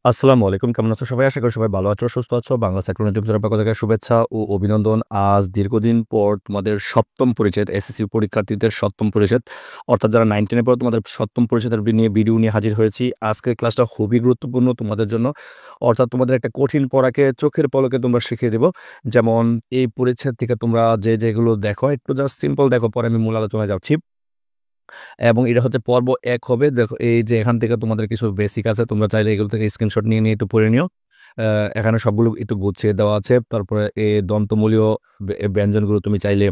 আসসালামু আলাইকুম। কেমন আছো সবাই? আশা করি সবাই ভালো আছো, সুস্থ আছো। বাংলা সাইক্লোন ইউটিউব চ্যানেলের পক্ষ থেকে শুভেচ্ছা ও অভিনন্দন। আজ দীর্ঘদিন পর তোমাদের সপ্তম পরিচ্ছেদ, এসএসসি পরীক্ষার্থীদের সপ্তম পরিচ্ছেদ, অর্থাৎ যারা 9-10 এর পর তোমাদের সপ্তম পরিচ্ছেদের ভিডিও নিয়ে হাজির হয়েছি। আজকের ক্লাসটা খুবই গুরুত্বপূর্ণ তোমাদের জন্য। অর্থাৎ তোমাদের একটা কঠিন পড়াকে চোখের পলকে তোমরা শিখিয়ে দেব। যেমন এই পরিচ্ছেদ থেকে তোমরা যেগুলো দেখো, একটু জাস্ট সিম্পল দেখো, পরে আমি মূল আলোচনায় যাচ্ছি। এবং এটা হচ্ছে পর্ব ১ হবে। দেখো এই যে এখান থেকে তোমাদের কিছু বেসিক আছে, তোমরা চাইলে এগুলো থেকে স্ক্রিনশট নিয়ে একটু পড়ে নিও। এখানে সবগুলো একটু গুছিয়ে দেওয়া আছে। তারপরে এই দন্তমূলীয় ব্যঞ্জনগুলো তুমি চাইলে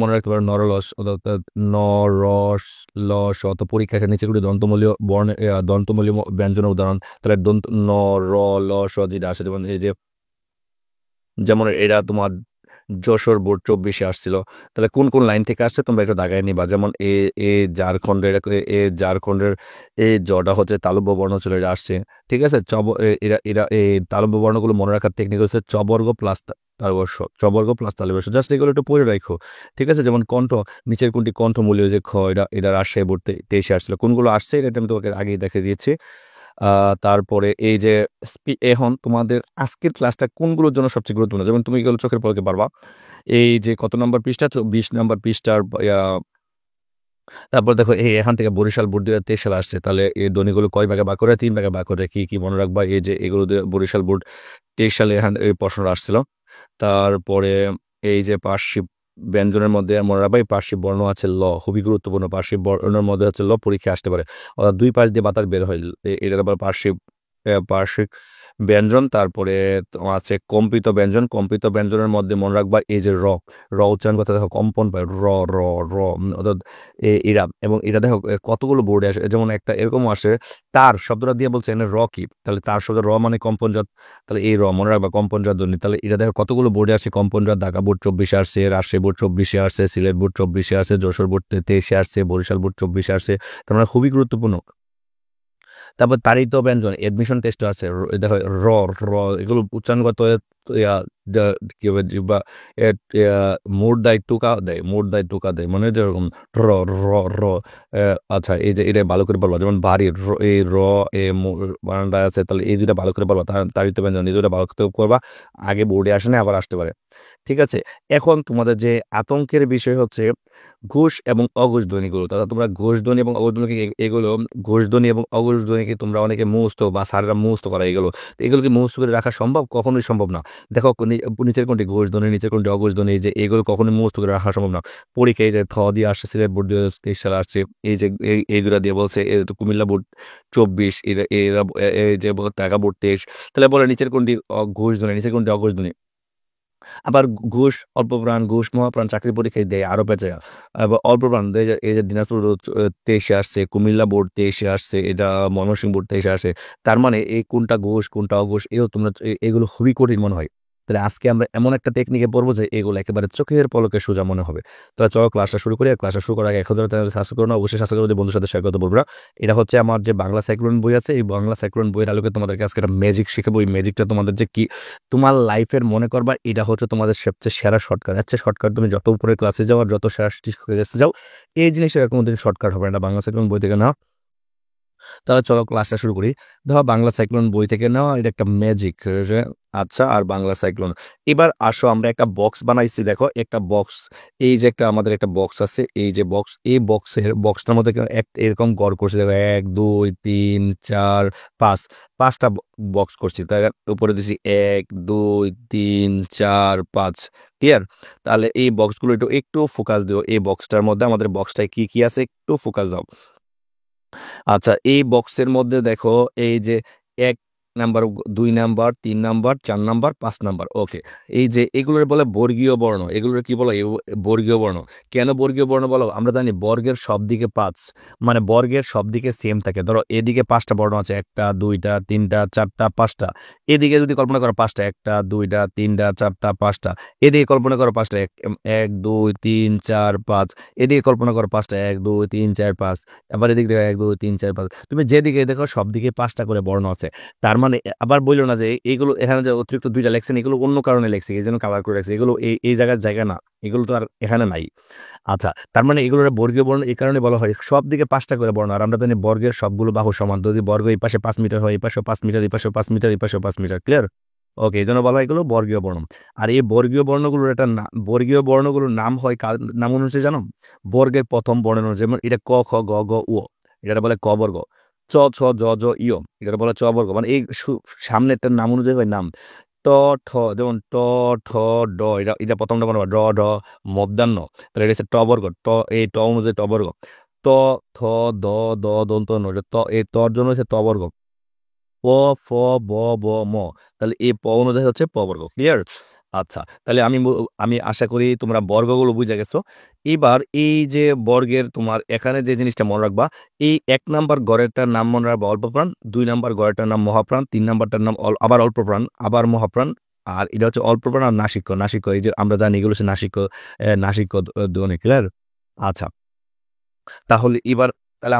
মনে রাখতে পারো। নরলস অর্থাৎ নরস লস অত পরীক্ষার নিচেগুলি দন্তমূলীয় বর্ণ দন্তমূলীয় ব্যঞ্জনের উদাহরণ। তাহলে দন্ত ন র ল স যেটা আসে, যেমন এই যে যেমন এরা তোমার যশোর বোর্ড 24-এ আসছিল। তাহলে কোন কোন লাইন থেকে আসছে তোমরা একটু দাগায় নিবা। যেমন এ এ ঝাড়খণ্ডের ঝাড়খণ্ডের এই জটা হচ্ছে তালব্য বর্ণ ছিল, এটা আসছে। ঠিক আছে। এরা এরা এই তালব্য বর্ণগুলো মনে রাখার টেকনিক হচ্ছে চবর্গ প্লাস তালবর্ষ, চবর্গ প্লাস তালবর্ষ। জাস্ট এগুলো একটু পড়ে রাখো। ঠিক আছে। যেমন কণ্ঠ, নিচের কোনটি কণ্ঠমূলীয়, যে খ, এটা রাজশাহী বোর্ড 23-এ আসছিল। কোনগুলো আসছে এটা আমি তোমাকে আগেই দেখে দিয়েছি। তারপরে এই যে এখন তোমাদের আজকের ক্লাসটা কোনগুলোর জন্য সবচেয়ে গুরুত্বপূর্ণ, যেমন তুমি এগুলো চোখের পলকে পারবা। এই যে কত নাম্বার পৃষ্ঠা, 20 নাম্বার পৃষ্ঠার তারপর দেখো এই এখান থেকে বরিশাল বোর্ড 2023 সালে আসছে। তাহলে এই ধ্বনিগুলো কয় ভাগে ভাগ করে? 3 ভাগে ভাগ করে। কি কি মনে রাখবা? এই যে এগুলো বরিশাল বোর্ড 23 সালে এখান এই প্রশ্নটা আসছিল। তারপরে এই যে পার্শ্বিক ব্যঞ্জনের মধ্যে মনে রাখবা, এই পার্শ্বিক বর্ণ আছে ল, খুবই গুরুত্বপূর্ণ। পার্শ্বিক বর্ণের মধ্যে হচ্ছে ল, পরীক্ষা আসতে পারে। অর্থাৎ দুই পাশ দিয়ে বাতাস বের হয়, এটার আবার পার্শ্বিক পার্শ্বিক ব্যঞ্জন। তারপরে তোমার আছে কম্পিত ব্যঞ্জন। কম্পিত ব্যঞ্জনের মধ্যে মনে রাখবা এই যে র উচ্চারণ করতে দেখো কম্পন পায়, র র র অর্থাৎ এরা। এবং এটা দেখো কতগুলো বোর্ডে আসে। যেমন একটা এরকম আসে, তার শব্দটা দিয়ে বলছে এখানে র কি, তাহলে তার শব্দ র মানে কম্পনজাত, তাহলে এই র মনে রাখবা কম্পনজাত ধ্বনি। তাহলে এটা দেখো কতগুলো বোর্ডে আসছে কম্পনজাত। ঢাকা বোর্ড 24-এ আসছে, রাজশাহী বোর্ড 24-এ আসছে, সিলেট বোর্ড 24-এ আসছে, যশোর বোর্ড 23-এ আসছে, বরিশাল বোর্ড 24-এ আসছে। তার মানে খুবই গুরুত্বপূর্ণ। তারপর তাড়িত ব্যঞ্জন, এডমিশন টেস্ট আছে। দেখো র র এগুলো উচ্চারণ করতে হয়। ইয়া, কি হবে বা মোর দায় টুকা দেয়, মোর দায় টুকা দেয়, মানে যেরকম র র র আচ্ছা, এই যে এটা ভালো করে বলবা। যেমন বাড়ির এই র এ বানানটা আছে, তাহলে এই দুটা ভালো করে বলবা। তাড়িত ব্যঞ্জন এই দুটা ভালো করে করবা। আগে বোর্ডে আসে না, আবার আসতে পারে। ঠিক আছে। এখন তোমাদের যে আতঙ্কের বিষয় হচ্ছে ঘোষ এবং অঘোষ ধ্বনিগুলো। তাহলে তোমরা ঘোষ ধ্বনি এবং অঘোষ ধ্বনি এগুলো, ঘোষ ধ্বনি এবং অঘোষ ধ্বনিকে তোমরা অনেকে মুখস্থ বা স্যাররা মুখস্থ করা এগুলো, তো এগুলোকে মুখস্থ করে রাখা সম্ভব? কখনোই সম্ভব না। দেখো নিচের কোনটি ঘোষ ধ্বনি, নিচের কোনটি অঘোষ ধ্বনি, যে এগুলো কখনোই মুখস্থ করে রাখা সম্ভব না। পরীক্ষায় যে থ দিয়ে আসছে, সিলেট বোর্ড 2023 সালে আসছে। এই যে এই দুটা দিয়ে বলছে, এই তো কুমিল্লা বোর্ড 24, এরা এরা এই যে ঢাকা বোর্ড 23। তাহলে বলে নিচের কোনটি ঘোষ ধ্বনি, নিচের কোনটি অঘোষ ধ্বনি। আবার ঘুষ অল্পপ্রাণ, ঘুষ মহাপ্রাণ চাকরি পরীক্ষায় দেয় আরো পেঁচে। আবার অল্পপ্রাণ এই যে দিনাজপুর 23-এ আসছে, কুমিল্লা বোর্ড 23-এ আসছে, এটা ময়মনসিংহ বোর্ড 23-এ আসে। তার মানে এই কোনটা ঘুষ কোনটা অঘুষ, তোমরা এগুলো খুবই কঠিন মনে হয়। তাহলে আজকে আমরা এমন একটা টেকনিকে পড়বো যে এগুলো একেবারে চোখের পলকে সোজা মনে হবে। তাহলে চলো ক্লাসটা শুরু করি। আর ক্লাসটা শুরু করার আগে এখন চ্যানেল সাবস্ক্রাইব করো না, অবশ্যই সাবস্ক্রাইব করে বন্ধুর সাথে শেয়ার করতে বলবো না। এটা হচ্ছে আমার যে বাংলা সাইক্লোন বই আছে, এই বাংলা সাইক্লোন বইয়ের আলোকে তোমাদেরকে আজকে একটা ম্যাজিক শেখাবো। এই ম্যাজিকটা তোমাদের যে কি তোমার লাইফের মনে করবা, এটা হচ্ছে তোমাদের সবচেয়ে সেরা শর্টকাট। আচ্ছা, শর্টকাট তুমি যত উপরে ক্লাসে যাও আর যত সেরা ক্লাসে যাও, এই জিনিসটা কোনোদিন শর্টকাট হবে না বাংলা সাইক্লোন বই থেকে না। তাহলে চলো ক্লাসটা শুরু করি। ধরো বাংলা সাইক্লোন বই থেকে নেওয়া, এটা একটা ম্যাজিক। আচ্ছা, আর বাংলা সাইক্লোন, এবার আসো আমরা একটা বক্স বানাইছি। দেখো একটা বক্স, এই যে একটা আমাদের একটা বক্স আছে, এই যে বক্স, এই বক্সটার মধ্যে এরকম গড় করছি। দেখো 1 2 3 4 5, পাঁচটা বক্স করছি। তাই উপরে দিছি 1 2 3 4 5। ক্লিয়ার? তাহলে এই বক্সগুলো একটু একটু ফোকাস দিও। এই বক্সটার মধ্যে আমাদের বক্সটায় কি কি আছে একটু ফোকাস দাও। আচ্ছা, এই বক্সের মধ্যে দেখো এই যে 1 number, 2 number, 3 number, 4 number, 5 number. Okay. এই যে এগুলোর বলে বর্গীয় বর্ণ। এগুলোর কি বলো? বর্গীয় বর্ণ। কেন বর্গীয় বর্ণ বলো? আমরা জানি বর্গের সব দিকে 5, মানে বর্গের সব দিকে সেম থাকে। ধরো এদিকে 5টা বর্ণ আছে, 1টা 2টা 3টা 4টা 5টা। এদিকে যদি কল্পনা করো 5টা, 1টা 2টা 3টা 4টা 5টা। এদিকে কল্পনা করো 5টা, 1 2 3 4 5। এদিকে কল্পনা করো 5টা, 1 2 3 4 5। আবার এদিক দেখো 1 2 3 4 5। তুমি যেদিকে দেখো সব দিকে 5টা করে বর্ণ আছে। তার মানে মানে আবার বললো না যে এইগুলো এখানে যে অতিরিক্ত দুইটা লেখছেন এগুলো অন্য কারণে লেখছে, এই জন্য কালার করে রাখছে, এগুলো এই জায়গার জায়গা না, এগুলো তো আর এখানে নাই। আচ্ছা, তার মানে এগুলো বর্গীয় বর্ণ এই কারণে বলা হয় সব দিকে 5টা করে বর্ণ, আর আমরা জানি বর্গের সবগুলো বাহু সমান, যদি বর্গ এই পাশে 5 মিটার হয়, এই পাশে 5 মিটার, এই পাশে 5 মিটার, এই পাশে 5 মিটার, ক্লিয়ার? ওকে, এই জন্য বলা হয় এগুলো বর্গীয় বর্ণ। আর এই বর্গীয় বর্ণগুলোর বর্গীয় বর্ণগুলোর নাম হয় কার নাম অনুযায়ী জানো? বর্গের প্রথম বর্ণ অনুযায়ী। যেমন এটা ক খ গ ঘ উ, এটা বলে ক বর্গ। চ ছ জ জ ইয়, এটা বলে চ বর্গ। মানে এই সামনে একটা নাম অনুযায়ী হয় নাম। ট ঠ, যেমন ট ঠ ড, এটা এটা প্রথমটা মনে হয় ড ঢ মধ্যাহ্ন, তাহলে এটা হচ্ছে ট বর্গ। এই ট অনুযায়ী ট বর্গ। ত থ দ দ দন্ত ন, এই তর জন্য হচ্ছে ত বর্গ। প ফ ব ব ম, তাহলে এই প অনুযায়ী হচ্ছে প বর্গ, ক্লিয়ার? আচ্ছা, তাহলে আমি আশা করি তোমরা বর্গগুলো বুঝে গেছো। এবার এই যে বর্গের তোমার এখানে যে জিনিসটা মনে রাখবা, এই 1 নাম্বার গড়েরটার নাম মনে রাখবা অল্প প্রাণ, 2 নাম্বার গড়েরটার নাম মহাপ্রাণ, 3 নাম্বারটার নাম আবার অল্প প্রাণ, আবার মহাপ্রাণ। আর এটা হচ্ছে অল্প প্রাণ আর নাসিক্য। নাসিক্য এই যে আমরা জানি এগুলো হচ্ছে নাসিক্য, নাসিক্য ধ্বনি, ক্লিয়ার? আচ্ছা, তাহলে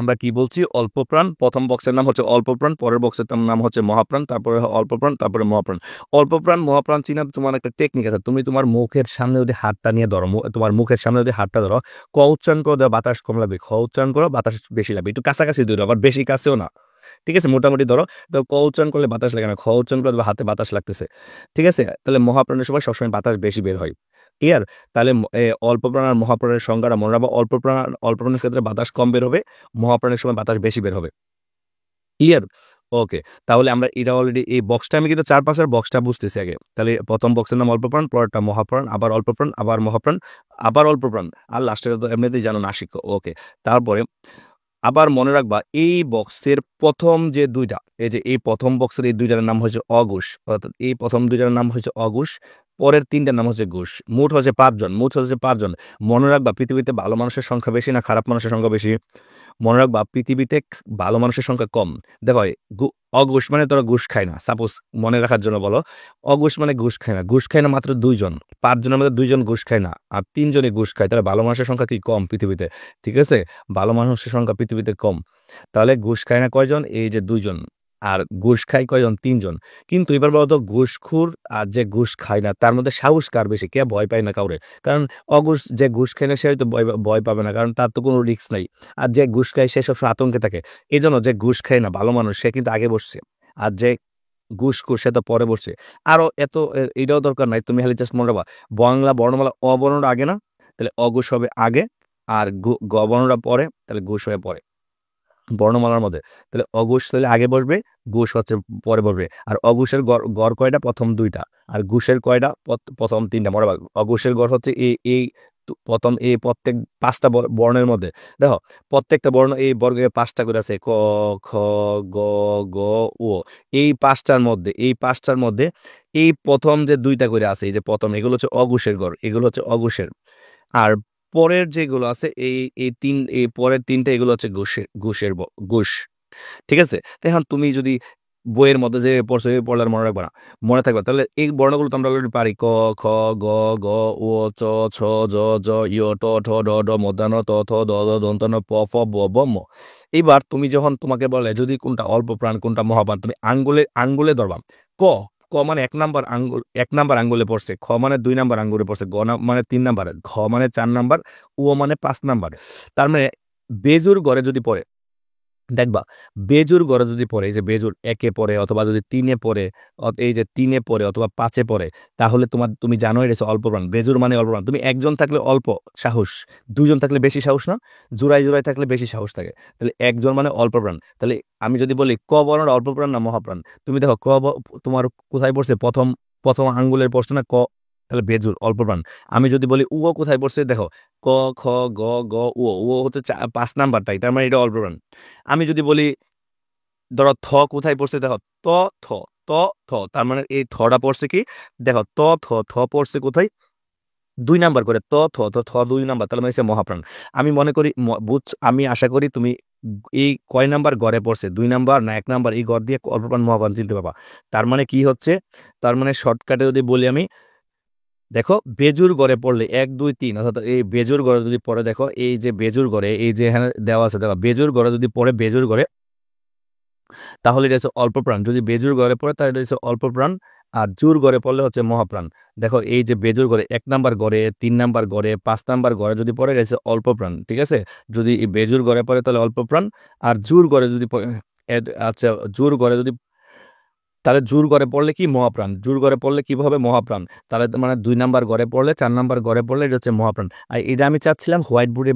আমরা কি বলছি? অল্প প্রাণ, প্রথম বক্সের নাম হচ্ছে অল্প প্রাণ, পরের বক্সের নাম হচ্ছে মহাপ্রাণ, তারপরে অল্প প্রাণ, তারপরে মহাপ্রাণ। অল্প প্রাণ মহাপ্রাণ চিনা তোমার একটা টেকনিক আছে। তুমি তোমার মুখের সামনে যদি হাতটা নিয়ে ধরো, তোমার মুখের সামনে যদি হাতটা ধরো, ক উচ্চারণ করো দেওয়া বাতাস কম লাগবে, খ উচ্চারণ করো বাতাস বেশি লাগবে, একটু কাছাকাছি ধরো, আবার বেশি কাছেও না, ঠিক আছে? মোটামুটি ধরো। তো ক উচ্চারণ করলে বাতাস লাগে না, খ উচ্চারণ করলে হাতে বাতাস লাগতেছে, ঠিক আছে? তাহলে মহাপ্রাণের সময় সবসময় বাতাস বেশি বের হয়, ক্লিয়ার? তাহলে অল্প প্রাণ আর মহাপ্রাণের সংজ্ঞাটা মনে রাখবো। অল্প প্রাণের ক্ষেত্রে বাতাস কম বের হবে, মহাপ্রাণের সময় বাতাস বেশি বের হবে, ক্লিয়ার? ওকে, তাহলে আমরা এটা অলরেডি এই বক্সটা আমি কিন্তু 4-5 বক্সটা বুঝতেছি আগে। তাহলে প্রথম বক্সের নাম অল্প প্রাণ, পরেরটা মহাপ্রাণ, আবার অল্প প্রাণ, আবার মহাপ্রাণ, আবার অল্প প্রাণ, আর লাস্টের তো এমনিতেই জানো নাসিক্য। ওকে, তারপরে আবার মনে রাখবা এই বক্সের প্রথম যে দুইটা, এই যে এই প্রথম বক্সের এই দুইটার নাম হচ্ছে অঘোষ, অর্থাৎ এই প্রথম দুইটার নাম হচ্ছে অঘোষ, পরের 3টার নাম হচ্ছে ঘোষ। মোট হচ্ছে 5 জন। মনে রাখবা পৃথিবীতে ভালো মানুষের সংখ্যা বেশি না খারাপ মানুষের সংখ্যা বেশি? মনে রাখবা পৃথিবীতে ভালো মানুষের সংখ্যা কম। দেখো, অঘোষ মানে তোরা ঘুষ খায় না, সাপোজ মনে রাখার জন্য বলো, অঘোষ মানে ঘুষ খায় না। ঘুষ খায় না মাত্র 2 জন, 5 জনের মধ্যে 2 জন ঘুষ খায় না, আর 3 জনই ঘুষ খায়। তাহলে ভালো মানুষের সংখ্যা কি কম পৃথিবীতে? ঠিক আছে, ভালো মানুষের সংখ্যা পৃথিবীতে কম। তাহলে ঘুষ খায় না কয়জন? এই যে 2 জন। আর ঘুষ খায় কয়জন? 3 জন। কিন্তু এবার বলতো ঘুষখোর আর যে ঘুষ খায় না তার মধ্যে সাহস কার বেশি? কে ভয় পায় না কাউরে? কারণ যে ঘুষ খায় না সে হয়তো ভয় পাবে না, কারণ তার তো কোনো রিস্ক নাই। আর যে ঘুষ খায় সে সবসময় আতঙ্কে থাকে। এই জন্য যে ঘুষ খায় না ভালো মানুষ সে কিন্তু আগে বসছে, আর যে ঘুষখোর সে তো পরে বসছে। আরো এটাও দরকার নাই, তুমি খালি জাস্ট মনে রাখবা বাংলা বর্ণমালা অ বর্ণটা আগে না, তাহলে অঘোষ হবে আগে, আর গ বর্ণটা পরে, তাহলে ঘোষ হয়ে পরে বর্ণমালার মধ্যে। তাহলে অঘোষ তাহলে আগে বসবে, ঘোষ হচ্ছে পরে বসবে। আর অঘোষের গড় কয়টা? প্রথম 2টা। আর ঘোষের কয়টা? প্রথম 3টা। মনে রাখবা অঘোষের গড় হচ্ছে এই প্রথম এই প্রত্যেক 5টা বর্ণের মধ্যে। দেখো, প্রত্যেকটা বর্ণ এই বর্গে 5টা করে আছে, ক খ গ গ ও। এই পাঁচটার মধ্যে এই প্রথম যে 2টা করে আছে, এই যে প্রথম, এগুলো হচ্ছে অঘোষের গড়, এগুলো হচ্ছে অঘোষের। আর পরের যেগুলো আছে এই পরের 3টা এগুলো হচ্ছে ঘুষ, ঠিক আছে? তো এখন তুমি যদি বইয়ের মধ্যে যে পড়ছো পড়লে আর মনে রাখবে না, মনে থাকবে। তাহলে এই বর্ণগুলো তো আমরা অলরেডি পারি, ক খ গ গ ও চ ছ জ জ ইয় ট ঠ ড ঢ মধ্যাহ্ন ত থ দ দ দন্ত ন প ফ ব ব ম। এবার তুমি যখন তোমাকে বলে যদি কোনটা অল্প প্রাণ কোনটা মহাপ্রাণ, তুমি আঙ্গুলে আঙ্গুলে ধরবা। ক ক মানে 1 নাম্বার আঙ্গুল, 1 নাম্বার আঙ্গুলে পড়ছে, খ মানে 2 নাম্বার আঙ্গুলে পড়ছে, মানে 3 নাম্বার, ঘ মানে 4 নাম্বার, ও মানে 5 নাম্বার। তার মানে বেজুর গড়ে যদি পড়ে, দেখবা বেজুর গড়ে যদি পড়ে, এই যে বেজুর 1-এ পড়ে অথবা যদি 3-এ পড়ে, এই যে 3-এ পড়ে অথবা 5-এ পড়ে, তাহলে তুমি জানো এটা হচ্ছে অল্প প্রাণ। বেজুর মানে অল্প প্রাণ। তুমি একজন থাকলে অল্প সাহস, 2জন থাকলে বেশি সাহস না? জোড়ায় জোড়ায় থাকলে বেশি সাহস থাকে। তাহলে একজন মানে অল্প প্রাণ। তাহলে আমি যদি বলি ক বর্ণটা অল্প প্রাণ না মহাপ্রাণ, তুমি দেখো তোমার কোথায় পড়ছে? প্রথম প্রথম আঙ্গুলের পড়ছে না ক, তাহলে বেজুর অল্প প্রাণ। আমি যদি বলি ও কোথায় পড়ছে, দেখো ক খ গ গ ও, ও হচ্ছে 5 নাম্বারটাই, তার মানে এটা অল্প প্রাণ। আমি যদি বলি ধরো থ কোথায় পড়ছে, দেখো ত থ ত থ, তার মানে এই থটা পড়ছে কি? দেখো ত থ থ পড়ছে কোথায়? 2 নাম্বার করে, ত থ তো থ 2 নাম্বার, তাহলে মানে হচ্ছে মহাপ্রাণ। আমি মনে করি আমি আশা করি তুমি এই কয় নাম্বার গড়ে পড়ছে, 2 নাম্বার না 1 নাম্বার, এই গড় দিয়ে অল্পপ্রাণ মহাপ্রাণ চিনতে পারবা। তার মানে কি হচ্ছে? তার মানে শর্টকাটে যদি বলি আমি, দেখো বেজুর গড়ে পড়লে 1 2 3, অর্থাৎ এই বেজুর গড়ে যদি পড়ে, দেখো এই যে বেজুর গড়ে এই যে এখানে দেওয়া আছে, দেখো বেজুর গড়ে যদি পড়ে, বেজুর গড়ে তাহলে এটা হচ্ছে অল্প প্রাণ। যদি বেজুর ঘরে পড়ে তাহলে এটা হচ্ছে অল্প প্রাণ, আর জোর ঘরে পড়লে হচ্ছে মহাপ্রাণ। দেখো এই যে বেজুর ঘরে 1 নাম্বার ঘরে, 3 নাম্বার ঘরে, 5 নাম্বার ঘরে যদি পড়ে এটা হচ্ছে অল্প প্রাণ, ঠিক আছে। যদি এই বেজুর ঘরে পড়ে তাহলে অল্প প্রাণ, আর জোর ঘরে যদি আচ্ছা, জোর ঘরে যদি, তাহলে জোর ঘরে পড়লে কি মহাপ্রাণ, জোর ঘরে পড়লে কি হবে মহাপ্রাণ। তাহলে তো মানে 2 নাম্বার ঘরে পড়লে, 4 নাম্বার ঘরে পড়লে এটা হচ্ছে মহাপ্রাণ। আর এটা আমি চাচ্ছিলাম হোয়াইট বোর্ডে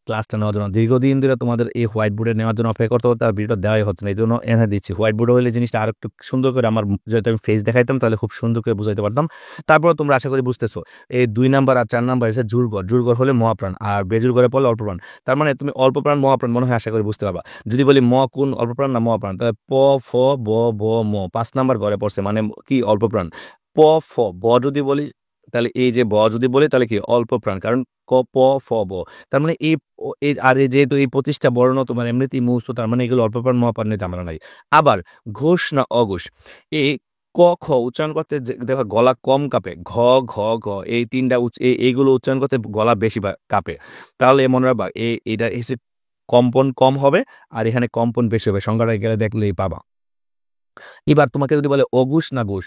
ক্লাসটা নেওয়ার জন্য, দীর্ঘদিন ধরে তোমাদের এই হোয়াইট বোর্ডে নেওয়ার জন্য অপেক্ষা করতে হতো, আর ভিডিওটা দেওয়াই হচ্ছে না, এই জন্য এনে দিচ্ছি। হোয়াইট বোর্ডে হলে জিনিসটা আর একটু সুন্দর করে আমার যেটা আমি ফেস দেখাইতাম তাহলে খুব সুন্দর করে বুঝাইতে পারতাম। তারপরে তোমরা আশা করি বুঝতেছো, এই 2 নাম্বার আর 4 নাম্বার এসে জোর ঘর, জোর ঘর হলে মহাপ্রাণ, আর বেজুর ঘরে পড়লে অল্প প্রাণ। তার মানে তুমি অল্প প্রাণ মহাপ্রাণ মনে হয় আশা করি বুঝতে পারবা। যদি বলি ম কোন অল্প প্রাণ না মহাপ্রাণ, তাহলে প, ফ, ব, ভ, ম 5 নাম্বার ঘরে পড়ছে মানে কি অল্প প্রাণ। প, ফ, ব যদি বলি, তাহলে এই যে ব যদি বলি তাহলে কি অল্প প্রাণ, কারণ ক, প, ফ, ব। তার মানে আর এই যেহেতু এই 25টা বর্ণ তোমার এমনিতেই মুখস্থ, তার মানে এগুলো অল্প প্রাণ মহাপ্রাণের ঝামেলা নাই। আবার ঘোষ না অঘোষ, এই ক, খ উচ্চারণ করতে দেখো গলা কম কাঁপে, ঘ, ঘ, ঘ, এই তিনটা এইগুলো উচ্চারণ করতে গলা বেশি কাঁপে। তাহলে মনে রাখবা এইটা এসে কম্পন কম হবে, আর এখানে কম্পন বেশি হবে, সংখ্যাটা গেলে দেখলেই পাবা। এবার তোমাকে যদি বলে অঘোষ না ঘোষ,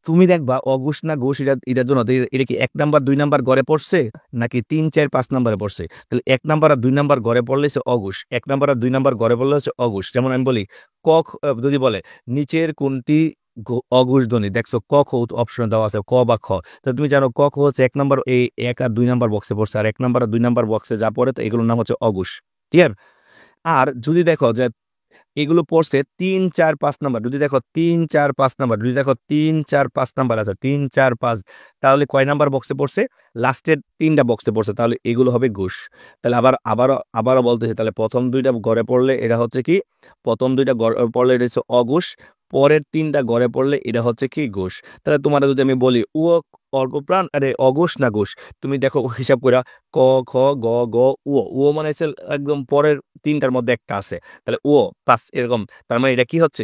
তুমি দেখবা অঘোষ না ঘোষ, এটার জন্য এটা কি 1 নাম্বার 2 নাম্বার ঘরে পড়ছে নাকি 3 4 5 নাম্বারে পড়ছে। তাহলে 1 নাম্বার আর 2 নাম্বার ঘরে পড়লে হচ্ছে অঘোষ, 1 নাম্বার আর 2 নাম্বার ঘরে পড়লে হচ্ছে অঘোষ। যেমন আমি বলি যদি বলে নিচের কোনটি অঘোষ ধ্বনি, দেখছো ক খ অপশন দেওয়া আছে, ক বা খ। তো তুমি জানো ক খ হচ্ছে 1 নাম্বার, এই 1 আর 2 নাম্বার বক্সে পড়ছে, আর 1 নাম্বার আর 2 নাম্বার বক্সে যা পড়ে তো এগুলোর নাম হচ্ছে অঘোষ। ক্লিয়ার। আর যদি দেখো যে এগুলো পড়ছে 3 4 5 নাম্বার, যদি দেখো 3 4 5 নাম্বার, যদি দেখো 3 4 5 নাম্বার আছে, 3 4 5, তাহলে কয় নাম্বার বক্সে পড়ছে, লাস্টের 3টা বক্সে পড়ছে, তাহলে এগুলো হবে ঘোষ। তাহলে আবারও বলতেছে, তাহলে প্রথম 2টা ঘরে পড়লে এটা হচ্ছে কি, প্রথম 2টা ঘরে পড়লে এটা হচ্ছে অঘোষ, পরের 3টা ঘরে পড়লে এটা হচ্ছে কি ঘোষ। তাহলে তোমার যদি আমি বলি ও অল্প প্রাণ আরে অঘোষ না ঘোষ, তুমি দেখো হিসাব করে ক, খ, গ, গ, ও মানে হচ্ছে একদম পরের 3টার মধ্যে একটা আছে, তাহলে ও পাস এরকম। তার মানে এটা কি হচ্ছে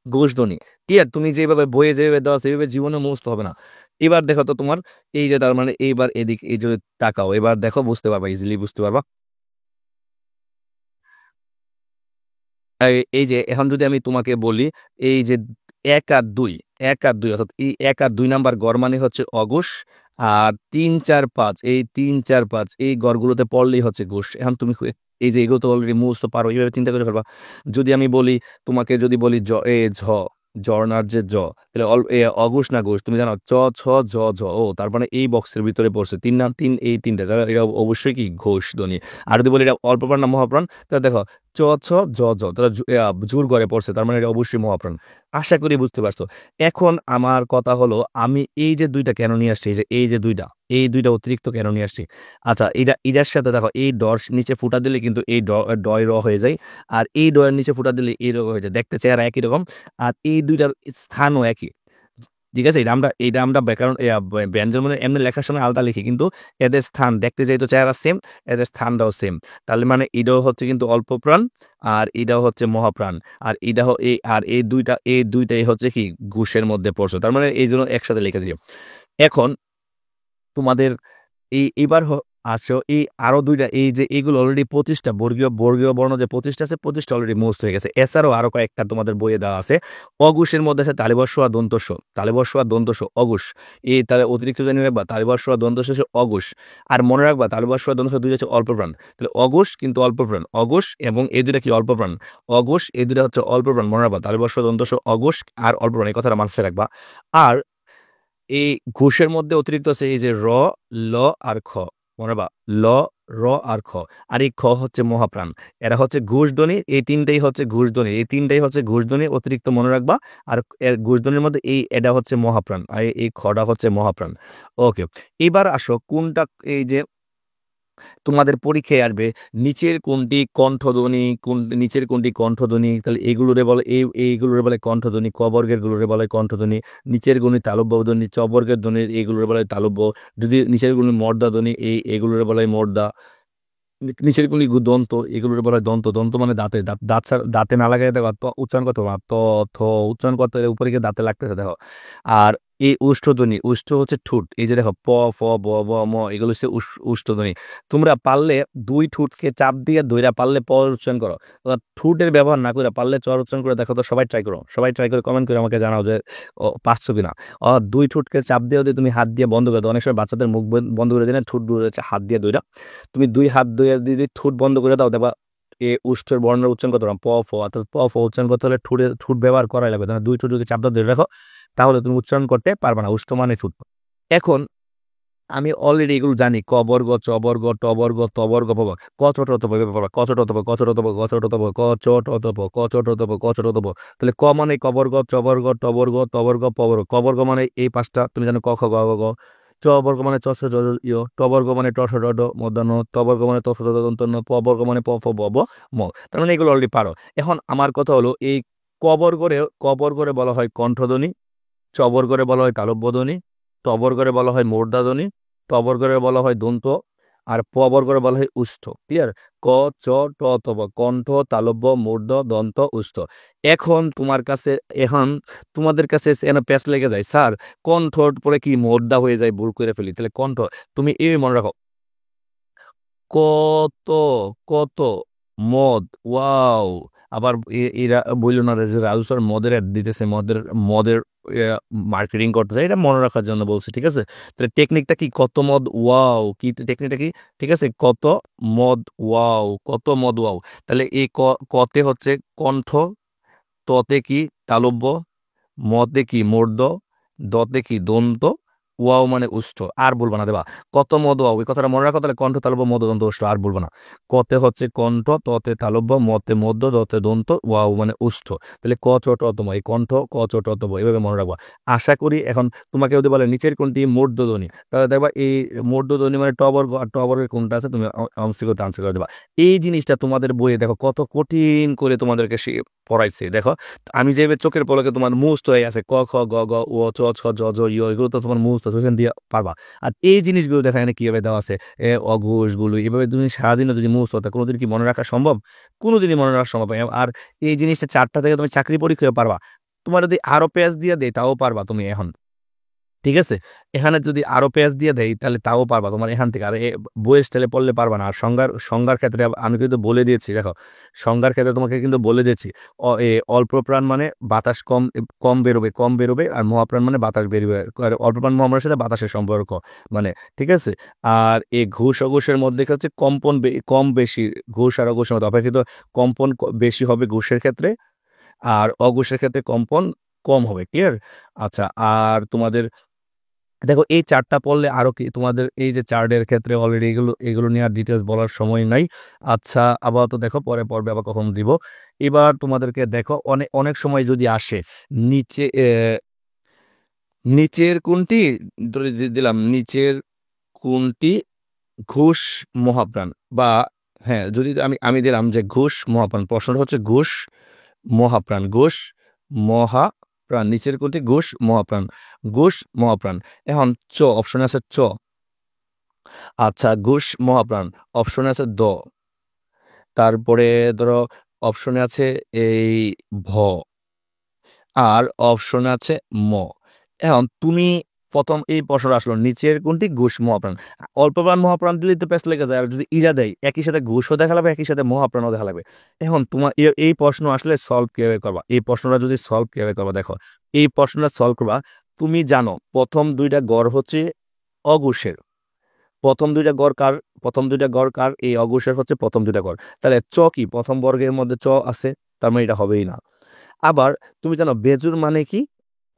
ঘোষধ্বনি। ক্লিয়ার। তুমি যেভাবে বইয়ে যেভাবে দেওয়া সেভাবে জীবনে মুখস্থ হবে না। এবার দেখো তো তোমার এই যে তার মানে এইবার এদিক এই যে তাকাও, এবার দেখো বুঝতে পারবা, ইজিলি বুঝতে পারবা। এই যে এখন যদি আমি তোমাকে বলি এই যে 1 আর 2, 1 আর 2 অর্থাৎ এই 1 আর 2 নাম্বার গড় মানে হচ্ছে অঘোষ, আর 3 4 5, এই 3 4 5 এই গড়গুলোতে পড়লেই হচ্ছে ঘোষ। এখন তুমি এই যে এগুলো তো অলরেডি মুখস্থ পারো, এইভাবে চিন্তা করে ফেলবা। যদি আমি বলি তোমাকে, যদি বলি ঝ, ঝর্ণার যে তাহলে অঘোষ না ঘোষ, তুমি জানো ছ, ঝ, ও তার মানে এই বক্সের ভিতরে পড়ছে 3 এই 3টা, তাহলে এটা অবশ্যই কি ঘোষ ধ্বনি। আর যদি বলি এটা অল্প প্রাণ না মহাপ্রাণ, তাহলে দেখো চ, ছ, তাহলে জোর ঘরে পড়ছে, তার মানে এটা অবশ্যই মহাপ্রাণ। আশা করি বুঝতে পারছো। এখন আমার কথা হলো, আমি এই যে 2টা কেন নিয়ে আসছি, এই যে 2টা, এই 2টা অতিরিক্ত কেন নিয়ে আসছি। আচ্ছা, এটার সাথে দেখো এই ডর নিচে ফুটা দিলে কিন্তু এই ডয় র হয়ে যায়, আর এই ডয়ের নিচে ফুটা দিলে এই র হয়ে যায়, দেখতে চেহারা একই রকম, আর এই 2টার স্থানও একই। ঠিক আছে, এটা আমরা ব্যাকরণ ব্যঞ্জন মানে এমনি লেখার সময় আলাদা লিখি, কিন্তু এদের স্থান দেখতে যেহেতু চেহারা সেম, এদের স্থানটাও সেম। তাহলে মানে এটাও হচ্ছে কিন্তু অল্প প্রাণ, আর এটাও হচ্ছে মহাপ্রাণ, আর এই দুইটাই হচ্ছে কি ঘুষের মধ্যে পড়ছে, তার মানে এই জন্য একসাথে লিখে দিও। এখন তোমাদের এইবার আসো এই আরো 2টা, এই যে এগুলো অলরেডি 25টা বর্গীয় বর্গীয় বর্ণ যে 25টা আছে, 25টা অলরেডি মুখস্থ হয়ে গেছে। এছাড়াও আরো কয়েকটা তোমাদের বইয়ে দেওয়া আছে। অঘোষের মধ্যে আছে তালিবর্ষ আর দন্তস্ব, তালিবর্ষ আর দন্তস্ব অঘোষ। এই তাহলে অতিরিক্ত জানিয়ে রাখবা তালিবর্ষ আর দন্তস্ব হচ্ছে অঘোষ। আর মনে রাখবা তালিবর্ষ আর দন্তস্ব 2টা হচ্ছে অল্প প্রাণ, তাহলে অঘোষ কিন্তু অল্প প্রাণ, অঘোষ এবং এই 2টা কি অল্প প্রাণ, অঘোষ এই 2টা হচ্ছে অল্প প্রাণ। মনে রাখবা তালিবর্ষ দন্তস্ব অঘোষ আর অল্প প্রাণ, এই কথাটা মাথায় রাখবা। আর এই ঘোষের মধ্যে অতিরিক্ত আছে এই যে র, ল আর খ, মনে রাখবা ল, র আর খ। আর এই খ হচ্ছে মহাপ্রাণ, এরা হচ্ছে ঘোষ ধ্বনি, এই 3টাই হচ্ছে ঘোষ ধ্বনি, এই 3টাই হচ্ছে ঘোষ ধ্বনি অতিরিক্ত মনে রাখবা। আর এর ঘোষ ধ্বনির মধ্যে এটা হচ্ছে মহাপ্রাণ, আর এই খটা হচ্ছে মহাপ্রাণ। ওকে, এবার আসো কোনটা, এই যে তোমাদের পরীক্ষায় আসবে নিচের কোনটি কণ্ঠধ্বনি, নিচের কোনটি কণ্ঠধ্বনি, তাহলে এগুলোরে বলে এইগুলোরে বলে কণ্ঠধ্বনি, ক বর্গের গুলোরে বলে কণ্ঠধ্বনি। নিচের গুণী তালব্য ধ্বনি, চ বর্গের ধ্বনির এইগুলোরে বলে তালব্য। যদি নিচের গুণী মর্দা ধ্বনি, এগুলোরে বলে মর্দা। নিচের গুলি দন্ত, এগুলোর বলা হয় দন্ত, দন্ত মানে দাঁতে, দাঁতে না লাগাই দেখো উচ্চারণ করতে পারো ত, থ উচ্চারণ করতে উপরে গিয়ে দাঁতে লাগতেছে দেখো। আর এই উষ্ঠধ্বনি, উষ্ঠ হচ্ছে ঠোঁট, এই যে দেখো প ফ ব ব ম, এগুলো হচ্ছে উষ্ঠধ্বনি। তোমরা পারলে দুই ঠোঁটকে চাপ দিয়ে ধইরা পারলে প উচ্চারণ করো, ঠোঁটের ব্যবহার না করে পারলে চর উচ্চারণ করে দেখো। তো সবাই ট্রাই করো, সবাই ট্রাই করে কমেন্ট করে আমাকে জানাও যে পারছো কিনা। দুই ঠোঁটকে চাপ দিয়ে যদি তুমি হাত দিয়ে বন্ধ করে দাও, অনেক সময় বাচ্চাদের মুখ বন্ধ করে দিলে ঠোঁট হাত দিয়ে ধইরা তুমি দুই হাত দিয়ে যদি ঠোঁট বন্ধ করে দাও, দেখবা এ উষ্ঠের বর্ণের উচ্চারণ করতে পারো প ফ, অর্থাৎ প ফ উচ্চারণ করতে হলে ঠোঁট ব্যবহার করাই লাগবে। দুই ঠোঁট যদি চাপ দিয়ে ধরে রাখো তাহলে তুমি উচ্চারণ করতে পারবে না, উষ্ঠ মানে ঠোঁট। এখন আমি অলরেডি এগুলো জানি, ক বর্গ চ বর্গ ট বর্গ ত বর্গ প ক চ ট ত প ক চ ট ত প ক চ ট ত প ক চ ট ত প ক চ ট ত প ক চ ট ত প ক চ ট ত প। তাহলে ক মানে ক বর্গ, চ বর্গ, ট বর্গ, ত বর্গ, প বর্গ। ক বর্গ মানে এই পাঁচটা তুমি জানো, ক খ গ ঘ গ। চ বর্গ মানে চ ছ জ ঝ ই, ট বর্গ মানে ট ঠ ড ঢ মধ্যাহ্ন, ত বর্গ মানে ত ফ দ দন্ত ন, প বর্গ মানে প ফ ব ব ম। তার মানে এগুলো অলরেডি পারো। এখন আমার কথা হলো, এই ক বর্গরে বলা হয় কণ্ঠধ্বনি, চ বর্গরে বলা হয় তালব্যধ্বনি, ট বর্গরে বলা হয় মূর্ধাধ্বনি, ত বর্গরে বলা হয় দন্ত, আর প বর্গরে বলা হয় উষ্ঠ। ক্লিয়ার? ক চ ট ত প, কণ্ঠ, তালব্য, মূর্ধ, দন্ত, উষ্ঠ। এখন তোমাদের কাছে এনে প্যাচ লেগে যায়, স্যার কণ্ঠ পরে কি মূর্ধা হয়ে যায়, ভুল করে ফেলি। তাহলে কণ্ঠ তুমি এই মনে রাখো, কত কত মদ, ওয়াও। আবার এরা বললো না যে রাজু স্যার মদের অ্যাড দিতেছে, মদের মদের মার্কেটিং করতেছে, এটা মনে রাখার জন্য বলছি, ঠিক আছে? তাহলে টেকনিকটা কি, কত মদ ওয়াও, কি টেকনিকটা কি, ঠিক আছে? কত মদ ওয়াও, কত মদ ওয়াও। তাহলে এই কতে হচ্ছে কণ্ঠ, ততে কি তালব্য, মতে কি মূর্ধ, দতে কি দন্ত, ওয়াও মানে উষ্ঠ। আর বলবো না দেবা, কত মদ ওয়াও, এই কথাটা মনে রাখো। তাহলে কণ্ঠ, তালব্য, মধ্য, দন্ত, উষ্ঠ, আর বলবো না। কতে হচ্ছে কণ্ঠ, ততে তালব্য, মতে মধ্য, দতে দন্ত, ওয়াও মানে উষ্ঠ। তাহলে ক চ ট তম, এই কণ্ঠ, ক চ ট তম, এভাবে মনে রাখবা। আশা করি এখন তোমাকে যদি বলে নিচের কোনটি মূর্ধধ্বনি, তাহলে দেখবা এই মূর্ধধ্বনি মানে ট বর্গ, আর ট বর্গের কোনটা আছে তুমি অংশীকরণ আনসার করে দেবা। এই জিনিসটা তোমাদের বইয়ে দেখো কত কঠিন করে তোমাদেরকে পড়াইছে, দেখো। আমি যে চোখের পলকে তোমার মুখস্থ হয়ে আছে, ক খ গ ঘ ও চ ছ জ ঝ ই, এগুলো তো তোমার মুখস্থ, ওখান দিয়ে পারবা। আর এই জিনিসগুলো দেখা এখানে কিভাবে দেওয়া আছে, অঘোষগুলো, এভাবে তুমি সারাদিনও যদি মুখস্থ হতো, কোনোদিন কি মনে রাখা সম্ভব? কোনোদিনই মনে রাখা সম্ভব নয়। আর এই জিনিসটা 4টা থেকে তুমি চাকরি পরীক্ষায় পারবা। তোমার যদি আরো পেজ দিয়ে দেয় তাও পারবা তুমি এখন, ঠিক আছে? এখানে যদি আরো পেজ দিয়ে দেয় তাহলে তাও পারবা তোমার এখান থেকে। আর বইয়ের স্টাইলে পড়লে পারবা না। আর সংজ্ঞার ক্ষেত্রে আমি কিন্তু বলে দিয়েছি, দেখো সংজ্ঞার ক্ষেত্রে তোমাকে কিন্তু বলে দিয়েছি, অল্প প্রাণ মানে বাতাস কম কম বেরোবে, আর মহাপ্রাণ মানে বাতাস বেরোবে। আর অল্প প্রাণ মহাপ্রাণের সাথে বাতাসের সম্পর্ক, মানে, ঠিক আছে? আর এই ঘুষ অঘুষের মধ্যে হচ্ছে কম্পন কম বেশি, ঘুষ আর অঘুষের মধ্যে অপেক্ষিত কম্পন বেশি হবে ঘুষের ক্ষেত্রে, আর অঘুষের ক্ষেত্রে কম্পন কম হবে। ক্লিয়ার? আচ্ছা, আর তোমাদের দেখো এই চার্টটা পড়লে আরো কি, তোমাদের এই যে চার্টের ক্ষেত্রে অলরেডি এগুলো নিয়ে আর ডিটেলস বলার সময় নাই। আচ্ছা, আপাতত দেখো, পরে পর্বে আবার কখন দিব। এবার তোমাদেরকে দেখো, অনেক অনেক সময় যদি আসে নিচে নিচের কোনটি, ধরে দিলাম নিচের কোনটি ঘুষ মহাপ্রাণ, বা হ্যাঁ, যদি আমি আমি দিলাম যে ঘুষ মহাপ্রাণ, প্রশ্নটা হচ্ছে ঘুষ মহাপ্রাণ, ঘুষ মহাপ্রাণ, নিচের কোনটি ঘুষ মহাপ্রাণ, ঘুষ মহাপ্রাণ। এখন অপশনে আছে চ, আচ্ছা ঘুষ মহাপ্রাণ অপশনে আছে দ, তারপরে ধরো অপশনে আছে এই ভ, আর অপশনে আছে ম। এখন তুমি প্রথম এই প্রশ্ন আসলো নিচের কোনটি ঘুষ মহাপ্রাণ, অল্প প্রাণ মহাপ্রাণ দিলে তো পেস লেগে যায়। আর যদি ইরা দেয় একই সাথে ঘুষও দেখা লাগবে, একই সাথে মহাপ্রাণও দেখা লাগবে। এখন তোমার এই প্রশ্ন আসলে সলভ কিভাবে করবা, এই প্রশ্নটা যদি সলভ কিভাবে করবা, দেখো এই প্রশ্নটা সলভ করবা। তুমি জানো প্রথম দুইটা গড় হচ্ছে অঘুষের, প্রথম দুইটা গড় কার এই অঘোষের হচ্ছে প্রথম দুইটা গড়। তাহলে চ কি, প্রথম বর্গের মধ্যে চ আছে, তার মানে এটা হবেই না। আবার তুমি জানো বেজুর মানে কি,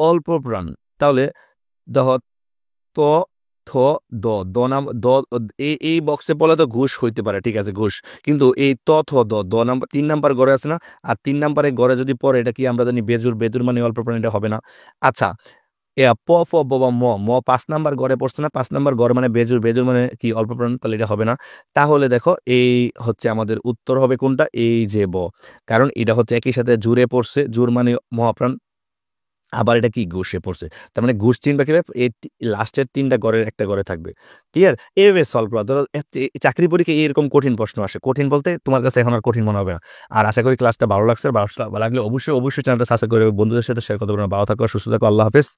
অল্প প্রাণ। তাহলে দেখো ত থ দ, দ নাম দ, এই বক্সে বলে তো ঘুষ হইতে পারে, ঠিক আছে ঘুষ, কিন্তু এই ত থ দ, 3 নাম্বার গড়ে আছে না, আর 3 নাম্বারে গড়ে যদি পড়ে এটা কি আমরা জানি বেজুর মানে অল্প প্রাণ, এটা হবে না। আচ্ছা, প ফ ব বা ম, 5 নাম্বার গড়ে পড়ছে না, 5 নাম্বার গড় মানে বেজুর মানে কি অল্প প্রাণ, তাহলে এটা হবে না। তাহলে দেখো এই হচ্ছে আমাদের উত্তর হবে কোনটা, এই যে ব, কারণ এটা হচ্ছে একই সাথে জুড়ে পড়ছে, জুর মানে মহাপ্রাণ, আবার এটা কি ঘুষে পড়ছে। তার মানে ঘুষ চিনবা কিভাবে, এই লাস্টের 3টা গড়ের একটা গড়ে থাকবে। ক্লিয়ার? এভাবে সলভ করা। ধরো চাকরি পরীক্ষায় এরকম কঠিন প্রশ্ন আসে, কঠিন বলতে তোমার কাছে এখন আর কঠিন মনে হবে না। আর আশা করি ক্লাসটা ভালো লাগছে, ভালো লাগলে অবশ্যই চ্যানেলটা সাবস্ক্রাইব করে বন্ধুদের সাথে শেয়ার করতে পারবেন। ভালো থাকো, সুস্থ থাকো, আল্লাহ হাফেজ।